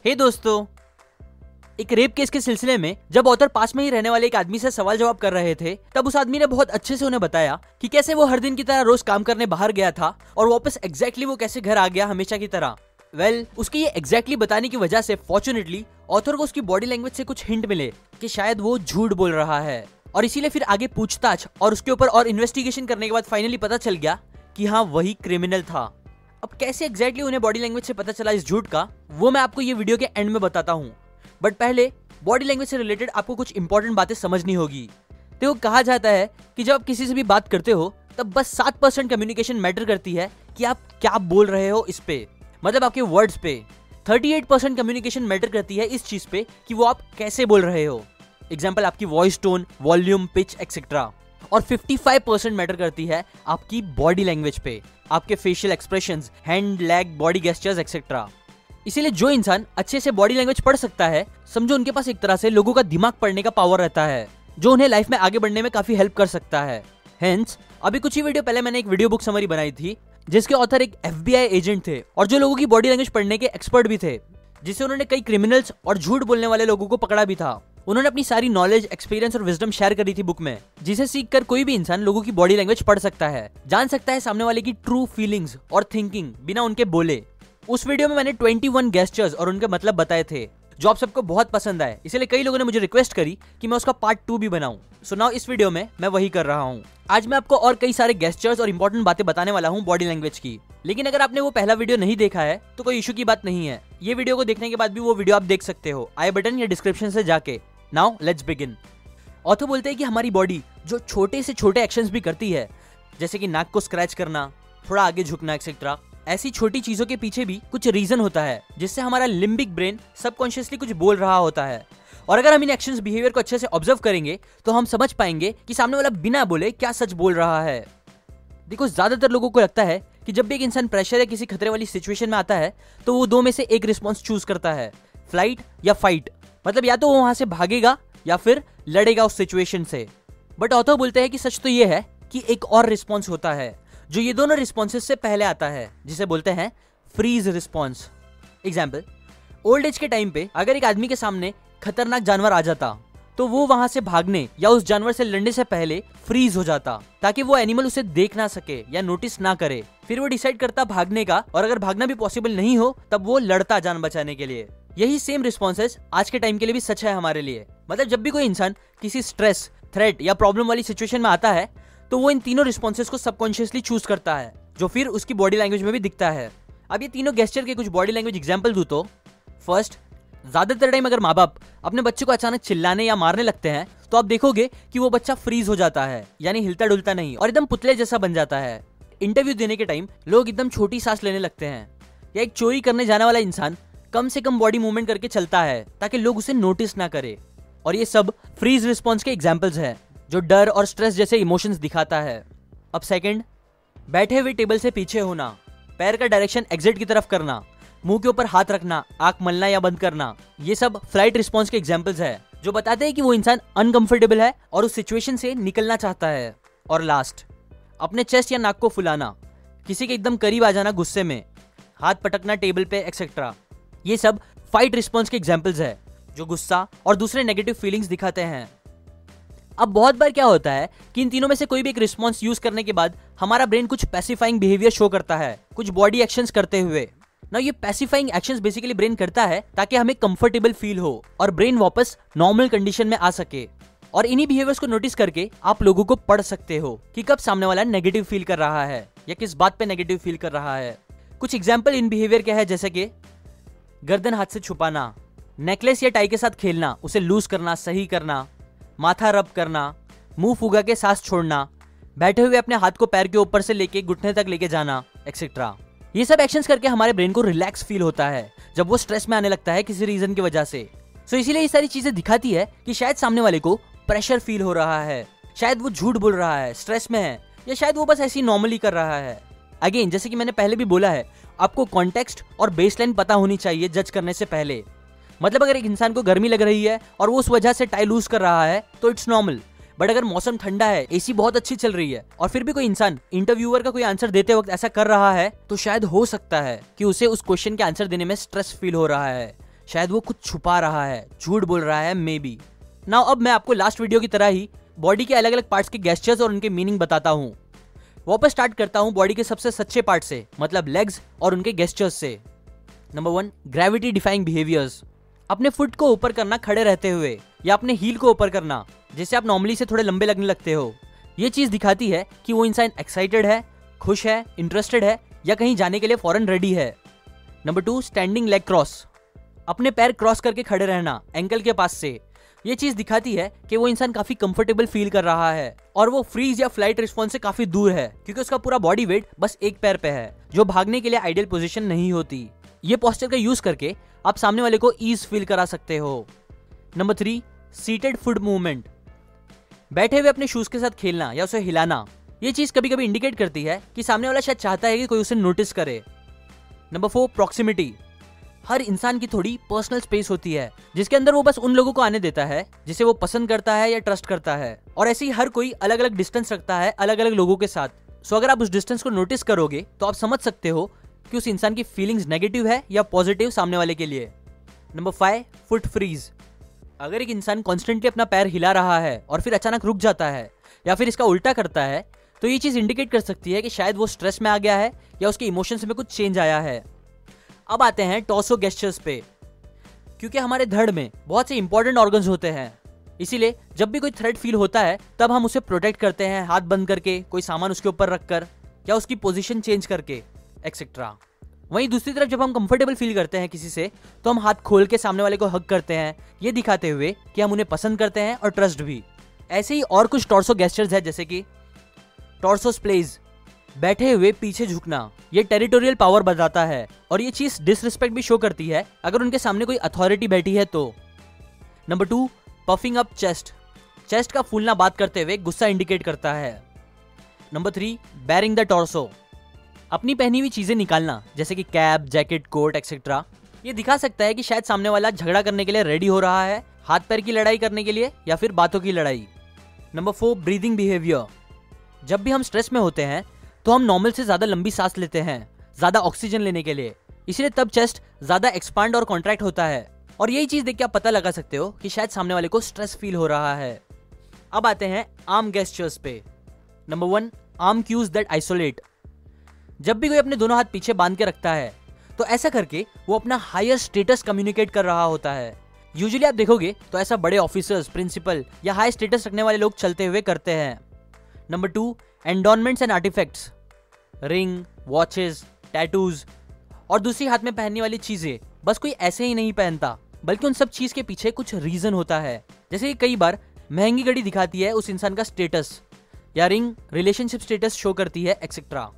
हे दोस्तों, एक rape case के सिलसिले में जब ऑथर पास में ही रहने वाले एक आदमी से सवाल जवाब कर रहे थे, तब उस आदमी ने बहुत अच्छे से उन्हें बताया कि कैसे वो हर दिन की तरह रोज काम करने बाहर गया था और वापस एग्जैक्टली वो कैसे घर आ गया हमेशा की तरह। उसके ये एग्जैक्टली बताने की वजह से फॉर्चुनेटली ऑथर को उसकी बॉडी लैंग्वेज से कुछ हिंट मिले कि शायद वो झूठ बोल रहा है, और इसीलिए फिर आगे पूछताछ और उसके ऊपर और इन्वेस्टिगेशन करने के बाद फाइनली पता चल गया कि हाँ, वही क्रिमिनल था। अब कैसे एग्जैक्टली उन्हें बॉडी लैंग्वेज से पता चला इस झूठ का, वो मैं आपको ये वीडियो के एंड में बताता हूँ। बट पहले बॉडी लैंग्वेज से रिलेटेड आपको कुछ इंपॉर्टेंट बातें समझनी होगी। तो कहा जाता है कि जब आप किसी से भी बात करते हो तब बस 7% कम्युनिकेशन मैटर करती है कि आप क्या बोल रहे हो इस पे, मतलब आपके वर्ड्स पे। 38% कम्युनिकेशन मैटर करती है इस चीज पे कि वो आप कैसे बोल रहे हो, एग्जाम्पल आपकी voice tone, volume, pitch etcetera. और 55% मैटर करती है आपकी बॉडी लैंग्वेज पे, आपके facial expressions, hand, leg, body gestures etcetera. इसीलिए जो इंसान अच्छे से बॉडी लैंग्वेज पढ़ सकता है, समझो उनके पास एक तरह से लोगों का दिमाग पढ़ने का पावर रहता है, जो उन्हें लाइफ में आगे बढ़ने में काफी हेल्प कर सकता है। हेंस अभी कुछ ही वीडियो पहले मैंने एक वीडियो बुक समरी बनाई थी जिसके ऑथर एक FBI एजेंट थे और जो लोगों की बॉडी लैंग्वेज पढ़ने के एक्सपर्ट भी थे, जिससे उन्होंने कई क्रिमिनल्स और झूठ बोलने वाले लोगों को पकड़ा भी था। उन्होंने अपनी सारी नॉलेज, एक्सपीरियंस और विजडम शेयर करी थी बुक में, जिसे सीखकर कोई भी इंसान लोगों की बॉडी लैंग्वेज पढ़ सकता है, जान सकता है सामने वाले की ट्रू फीलिंग्स और थिंकिंग बिना उनके बोले। उस वीडियो में मैंने 21 गेस्चर्स और उनके मतलब बताए थे, जो आप सबको बहुत पसंद आए, इसलिए कई लोगों ने मुझे रिक्वेस्ट करी कि मैं उसका पार्ट 2 भी बनाऊं। सो नाउ इस वीडियो में मैं वही कर रहा हूं। आज मैं आपको और कई सारे गेस्चर्स और इंपॉर्टेंट बातें बताने वाला हूं बॉडी लैंग्वेज की। लेकिन अगर आपने वो पहला वीडियो नहीं देखा है तो कोई इशू की बात नहीं है, ये वीडियो को देखने के बाद भी वो वीडियो आप देख सकते हो आई बटन या डिस्क्रिप्शन से जाके। Now let's begin. ऑथर बोलते हैं कि हमारी बॉडी जो छोटे से छोटे एक्शंस भी करती है, जैसे कि नाक को स्क्रैच करना, थोड़ा आगे झुकना एक्सेट्रा, ऐसी छोटी चीजों के पीछे भी कुछ रीजन होता है जिससे हमारा लिम्बिक ब्रेन सबकॉन्शियसली कुछ बोल रहा होता है। और अगर हम इन एक्शंस, बिहेवियर को अच्छे से ऑब्जर्व करेंगे तो हम समझ पाएंगे कि सामने वाला बिना बोले क्या सच बोल रहा है। देखो, ज्यादातर लोगों को लगता है कि जब भी एक इंसान प्रेशर या किसी खतरे वाली सिचुएशन में आता है तो वो दो में से एक रिस्पॉन्स चूज करता है, फ्लाइट या फाइट। मतलब या तो वो वहां से भागेगा या फिर लड़ेगा उस सिचुएशन से। बट ऑथर बोलते हैं कि सच तो ये है कि एक और रिस्पॉन्स होता है जो ये दोनों रिस्पॉन्सेस से पहले आता है, जिसे बोलते हैं freeze response. Example, old age के टाइम पे अगर एक आदमी के सामने खतरनाक जानवर आ जाता तो वो वहां से भागने या उस जानवर से लड़ने से पहले फ्रीज हो जाता, ताकि वो एनिमल उसे देख ना सके या नोटिस ना करे। फिर वो डिसाइड करता भागने का, और अगर भागना भी पॉसिबल नहीं हो तब वो लड़ता जान बचाने के लिए। यही सेम रिस्पॉन्सेस आज के टाइम के लिए भी सच है हमारे लिए। मतलब जब भी कोई इंसान किसी स्ट्रेस, थ्रेट या प्रॉब्लम वाली सिचुएशन में आता है तो वो इन तीनों रिस्पॉन्सेस को सबकॉन्शियसली चूज करता है, जो फिर उसकी बॉडी लैंग्वेज में भी दिखता है। अब ये तीनों गेस्चर के कुछ बॉडी लैंग्वेज एग्जांपल दूं तो फर्स्ट, ज्यादातर टाइम अगर माँ बाप अपने बच्चे को अचानक चिल्लाने या मारने लगते हैं तो आप देखोगे कि वो बच्चा फ्रीज हो जाता है, यानी हिलता डुलता नहीं और एकदम पुतले जैसा बन जाता है। इंटरव्यू देने के टाइम लोग एकदम छोटी सांस लेने लगते हैं, या एक चोरी करने जाने वाला इंसान कम से कम बॉडी मूवमेंट करके चलता है ताकि लोग उसे नोटिस ना करे। और ये सब फ्रीज रिस्पॉन्स के एग्जाम्पल्स हैं जो डर और स्ट्रेस जैसे इमोशंस दिखाता है। अब सेकंड, बैठे हुए टेबल से पीछे होना, पैर का डायरेक्शन एग्जिट की तरफ करना, मुंह के ऊपर हाथ रखना, आंख मलना या बंद करना, ये सब फ्लाइट रिस्पॉन्स के एग्जाम्पल्स है जो बताते हैं कि वो इंसान अनकंफर्टेबल है और उस सिचुएशन से निकलना चाहता है। और लास्ट, अपने चेस्ट या नाक को फुलाना, किसी के एकदम करीब आ जाना गुस्से में, हाथ पटकना टेबल पे एक्सेट्रा, ये सब फाइट रिस्पॉन्स के एग्जाम्पल्स है जो गुस्सा और दूसरे नेगेटिव फीलिंग्स दिखाते हैं। अब बहुत बार क्या होता है कि इन तीनों में से कोई भी एक रिस्पॉन्स यूज करने के बाद हमारा ब्रेन कुछ पैसिफाइंग बिहेवियर शो करता है, कुछ बॉडी एक्शंस करते हुए। ना ये पैसिफाइंग एक्शंस बेसिकली ब्रेन करता है ताकि हमें कंफर्टेबल फील हो और ब्रेन वापस नॉर्मल कंडीशन में आ सके। और इन्हीं बिहेवियर्स को नोटिस करके आप लोगों को पढ़ सकते हो कि कब सामने वाला नेगेटिव फील कर रहा है या किस बात पे नेगेटिव फील कर रहा है। कुछ एग्जाम्पल इन बिहेवियर क्या है, जैसे कि गर्दन हाथ से छुपाना, नेकलेस या टाई के साथ खेलना, उसे लूज करना, सही करना, माथा रब करना, मुंह फुगा के सांस छोड़ना, बैठे हुए अपने हाथ को पैर के ऊपर से लेके घुटने तक लेके जाना एक्सेट्रा। ये सब एक्शंस करके हमारे ब्रेन को रिलैक्स फील होता है जब वो स्ट्रेस में आने लगता है किसी रीजन की वजह से। सो इसीलिए ये सारी चीजें दिखाती है कि शायद सामने वाले को प्रेशर फील हो रहा है, शायद वो झूठ बोल रहा है, स्ट्रेस में है, या शायद वो बस ऐसे ही नॉर्मली कर रहा है। अगेन, जैसे कि मैंने पहले भी बोला है, आपको कॉन्टेक्स्ट और बेसलाइन पता होनी चाहिए जज करने से पहले। मतलब अगर एक इंसान को गर्मी लग रही है और वो उस वजह से टाई लूज कर रहा है तो इट्स नॉर्मल। बट अगर मौसम ठंडा है, एसी बहुत अच्छी चल रही है और फिर भी कोई इंसान इंटरव्यूअर का कोई आंसर देते वक्त ऐसा कर रहा है, तो शायद हो सकता है कि उसे उस क्वेश्चन के आंसर देने में स्ट्रेस फील हो रहा है, शायद वो कुछ छुपा रहा है, झूठ बोल रहा है, मे बी। नाउ अब मैं आपको लास्ट वीडियो की तरह ही बॉडी के अलग अलग पार्ट्स के गेस्चर्स और उनके मीनिंग बताता हूँ। वापस स्टार्ट करता हूँ बॉडी के सबसे सच्चे पार्ट से, मतलब लेग्स और उनके गेस्चर्स से। Number 1, gravity defying behaviours. अपने फुट को ऊपर करना खड़े रहते हुए, या अपने हील को ऊपर करना जिससे आप नॉर्मली से थोड़े लंबे लगने लगते हो। ये चीज दिखाती है कि वो इंसान एक्साइटेड है, खुश है, इंटरेस्टेड है, या कहीं जाने के लिए फौरन रेडी है। Number 2, standing leg cross. अपने पैर क्रॉस करके खड़े रहना एंकल के पास से। ये चीज दिखाती है कि वो इंसान काफी कंफर्टेबल फील कर रहा है और वो फ्रीज या फ्लाइट रिस्पॉन्स से काफी दूर है, क्योंकि उसका पूरा बॉडी वेट बस एक पैर पे है, जो भागने के लिए आइडियल पोजीशन नहीं होती। ये पोस्चर का यूज करके आप सामने वाले को ईज फील करा सकते हो। Number 3, seated foot movement. बैठे हुए अपने शूज के साथ खेलना या उसे हिलाना। ये चीज कभी कभी इंडिकेट करती है कि सामने वाला शायद चाहता है कि कोई उसे नोटिस करे। Number 4, proximity. हर इंसान की थोड़ी पर्सनल स्पेस होती है जिसके अंदर वो बस उन लोगों को आने देता है जिसे वो पसंद करता है या ट्रस्ट करता है, और ऐसे ही हर कोई अलग अलग डिस्टेंस रखता है अलग अलग लोगों के साथ। सो अगर आप उस डिस्टेंस को नोटिस करोगे तो आप समझ सकते हो कि उस इंसान की फीलिंग्स नेगेटिव है या पॉजिटिव सामने वाले के लिए। Number 5, foot freeze. अगर एक इंसान कॉन्स्टेंटली अपना पैर हिला रहा है और फिर अचानक रुक जाता है या फिर इसका उल्टा करता है, तो ये चीज इंडिकेट कर सकती है कि शायद वो स्ट्रेस में आ गया है या उसके इमोशंस में कुछ चेंज आया है। अब आते हैं टॉर्सो गेस्चर्स पे। क्योंकि हमारे धड़ में बहुत से इंपॉर्टेंट ऑर्गन्स होते हैं, इसीलिए जब भी कोई थ्रेट फील होता है तब हम उसे प्रोटेक्ट करते हैं, हाथ बंद करके, कोई सामान उसके ऊपर रखकर, या उसकी पोजीशन चेंज करके, एक्सेट्रा। वहीं दूसरी तरफ जब हम कंफर्टेबल फील करते हैं किसी से, तो हम हाथ खोल के सामने वाले को हग करते हैं, ये दिखाते हुए कि हम उन्हें पसंद करते हैं और ट्रस्ट भी। ऐसे ही और कुछ टॉर्सो गेस्चर्स है, जैसे कि टॉर्सो स्प्लेज, बैठे हुए पीछे झुकना। ये टेरिटोरियल पावर बताता है और ये चीज डिसरिस्पेक्ट भी शो करती है अगर उनके सामने कोई अथॉरिटी बैठी है तो। Number 2, puffing up chest. Chest का फूलना बात करते हुए गुस्सा इंडिकेट करता है। Number 3, bearing the torso. अपनी पहनी हुई चीजें निकालना, जैसे कि कैप, जैकेट, कोट एक्सेट्रा। ये दिखा सकता है कि शायद सामने वाला झगड़ा करने के लिए रेडी हो रहा है, हाथ पैर की लड़ाई करने के लिए या फिर बातों की लड़ाई। Number 4, breathing behaviour. जब भी हम स्ट्रेस में होते हैं तो हम नॉर्मल से ज्यादा लंबी सांस लेते हैं, ज्यादा ऑक्सीजन लेने के लिए, इसलिए तब चेस्ट ज्यादा एक्सपांड और कॉन्ट्रैक्ट होता है, और यही चीज देख के आप पता लगा सकते हो कि शायद सामने वाले को स्ट्रेस फील हो रहा है। अब आते हैं आर्म गेस्चर्स पे। Number 1, arm cues that isolate. जब भी कोई अपने दोनों हाथ पीछे बांध के रखता है तो ऐसा करके वो अपना हायर स्टेटस कम्युनिकेट कर रहा होता है। यूजुअली आप देखोगे तो ऐसा बड़े ऑफिसर्स, प्रिंसिपल या हाई स्टेटस रखने वाले लोग चलते हुए करते हैं। Number 2, adornments and artifacts. Ring, watches, tattoos और दूसरी हाथ में पहनने वाली चीजें बस कोई ऐसे ही नहीं पहनता, बल्कि उन सब चीज के पीछे कुछ रीजन होता है। जैसे कि कई बार महंगी घड़ी दिखाती है उस इंसान का स्टेटस, या रिंग रिलेशनशिप स्टेटस शो करती है, etcetera.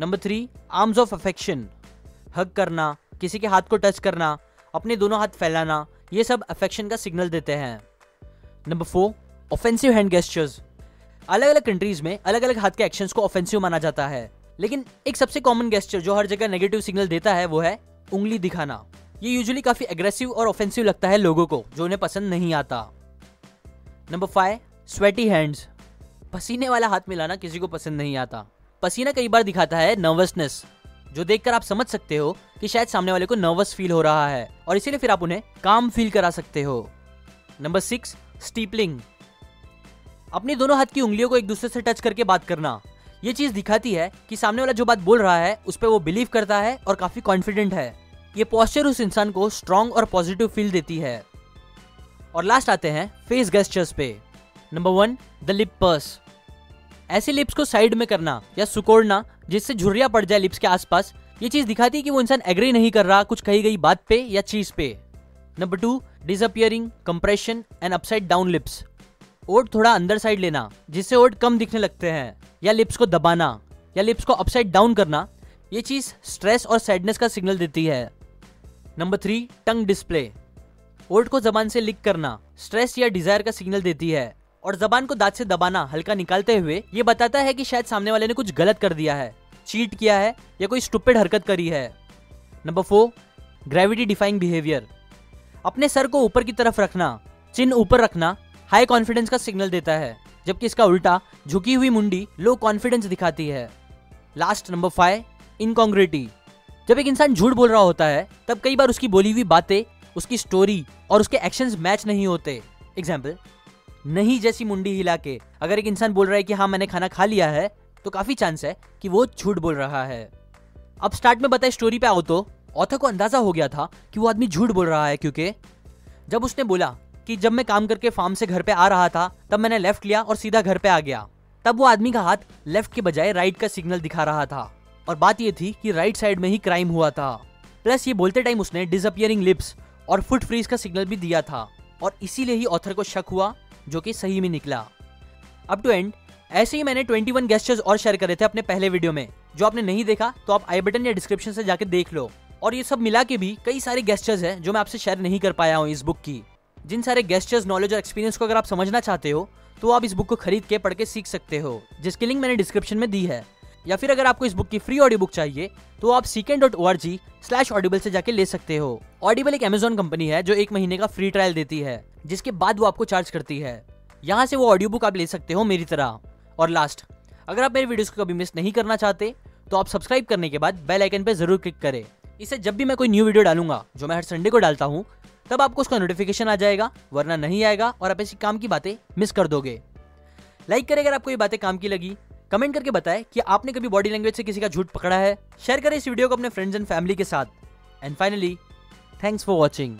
Number 3, arms of affection. Hug करना, किसी के हाथ को टच करना, अपने दोनों हाथ फैलाना, ये सब अफेक्शन का सिग्नल देते हैं। Number 4, offensive hand gestures. अलग अलग कंट्रीज में अलग अलग हाथ के एक्शंस को ऑफेंसिव माना जाता है, लेकिन एक सबसे कॉमन गेस्चर जो हर जगह नेगेटिव सिग्नल देता है वो है उंगली दिखाना। ये यूजुअली काफी एग्रेसिव और ऑफेंसिव लगता है लोगों को जो उन्हें पसंद नहीं आता। Number 5, sweaty hands. पसीने वाला हाथ मिलाना किसी को पसंद नहीं आता। पसीना कई बार दिखाता है नर्वसनेस, जो देखकर आप समझ सकते हो कि शायद सामने वाले को नर्वस फील हो रहा है, और इसीलिए फिर आप उन्हें काम फील करा सकते हो। नंबर 6, स्टीपलिंग। अपनी दोनों हाथ की उंगलियों को एक दूसरे से टच करके बात करना। ये चीज दिखाती है कि सामने वाला जो बात बोल रहा है उस पर वो बिलीव करता है और काफी कॉन्फिडेंट है। ये पोस्चर उस इंसान को स्ट्रॉन्ग और पॉजिटिव फील देती है। और लास्ट आते हैं फेस गेस्चर्स पे। Number 1, the lip purse. ऐसे लिप्स को साइड में करना या सुकोड़ना जिससे झुर्रियां पड़ जाए लिप्स के आसपास। ये चीज दिखाती है कि वो इंसान एग्री नहीं कर रहा कुछ कही गई बात पे या चीज पे। Number 2, disappearing, compression and upside down lips. ओठ थोड़ा अंदर साइड लेना जिससे ओठ कम दिखने लगते हैं, या लिप्स को दबाना या लिप्स को अपसाइड डाउन करना। ये चीज स्ट्रेस और सैडनेस का सिग्नल देती है। नंबर 3, टंग डिस्प्ले। ओठ को जबान से लिक करना स्ट्रेस या डिजायर का सिग्नल देती है, और जबान को दांत से दबाना हल्का निकालते हुए ये बताता है कि शायद सामने वाले ने कुछ गलत कर दिया है, चीट किया है या कोई स्टूपिड हरकत करी है। Number 4, gravity defying behaviour. अपने सर को ऊपर की तरफ रखना, चिन ऊपर रखना हाई कॉन्फिडेंस का सिग्नल देता है, जबकि इसका उल्टा झुकी हुई मुंडी लो कॉन्फिडेंस दिखाती है। Last number 5, इनकॉन्ग्रुइटी। जब एक इंसान झूठ बोल रहा होता है तब कई बार उसकी बोली हुई बातें, उसकी स्टोरी और उसके एक्शंस मैच नहीं होते। एग्जाम्पल, नहीं जैसी मुंडी हिला के अगर एक इंसान बोल रहा है कि हाँ मैंने खाना खा लिया है, तो काफी चांस है कि वो झूठ बोल रहा है। अब स्टार्ट में बताए स्टोरी पे आओ तो ऑथर को अंदाजा हो गया था कि वो आदमी झूठ बोल रहा है, क्योंकि जब उसने बोला कि जब मैं काम करके फार्म से घर पे आ रहा था तब मैंने लेफ्ट लिया और सीधा घर पे आ गया, तब वो आदमी का हाथ लेफ्ट के बजाय राइट का सिग्नल दिखा रहा था। और बात ये थी कि राइट साइड में ही क्राइम हुआ था। प्लस ये बोलते टाइम उसने डिसअपियरिंग लिप्स और फुट फ्रीज का सिग्नल भी दिया था, और इसीलिए ही ऑथर को शक हुआ, जो कि सही में निकला। अप टू एंड ऐसे ही मैंने 21 गेस्चर्स और शेयर करे थे अपने पहले वीडियो में। जो आपने नहीं देखा तो आप आई बटन या डिस्क्रिप्शन से जाके देख लो। और ये सब मिला के भी कई सारे गेस्चर्स हैं जो मैं आपसे शेयर नहीं कर पाया हूँ इस बुक की। जिन सारे गेस्चर्स, नॉलेज और एक्सपीरियंस को अगर आप समझना चाहते हो तो आप इस बुक को खरीद के पढ़ के सीख सकते हो, जिसकी लिंक मैंने डिस्क्रिप्शन में दी है। या फिर अगर आपको इस बुक की फ्री ऑडियो बुक चाहिए तो आप seekn.org/audible से जाके ले सकते हो। ऑडिबल एक अमेज़न कंपनी है जो 1 महीने का फ्री ट्रायल देती है, जिसके बाद वो आपको चार्ज करती है। यहाँ से वो ऑडियो बुक आप ले सकते हो मेरी तरह। और लास्ट, अगर आप मेरे वीडियोस को कभी मिस नहीं करना चाहते तो आप सब्सक्राइब करने के बाद बेल आइकन पे जरूर क्लिक करें। इससे जब भी मैं कोई न्यू वीडियो डालूंगा, जो मैं हर संडे को डालता हूँ, तब आपको उसका नोटिफिकेशन आ जाएगा, वरना नहीं आएगा और आप ऐसी काम की बातें मिस कर दोगे। लाइक करें अगर आपको ये बातें काम की लगी, कमेंट करके बताएं कि आपने कभी बॉडी लैंग्वेज से किसी का झूठ पकड़ा है। शेयर करें इस वीडियो को अपने फ्रेंड्स एंड फैमिली के साथ। And finally, thanks for watching.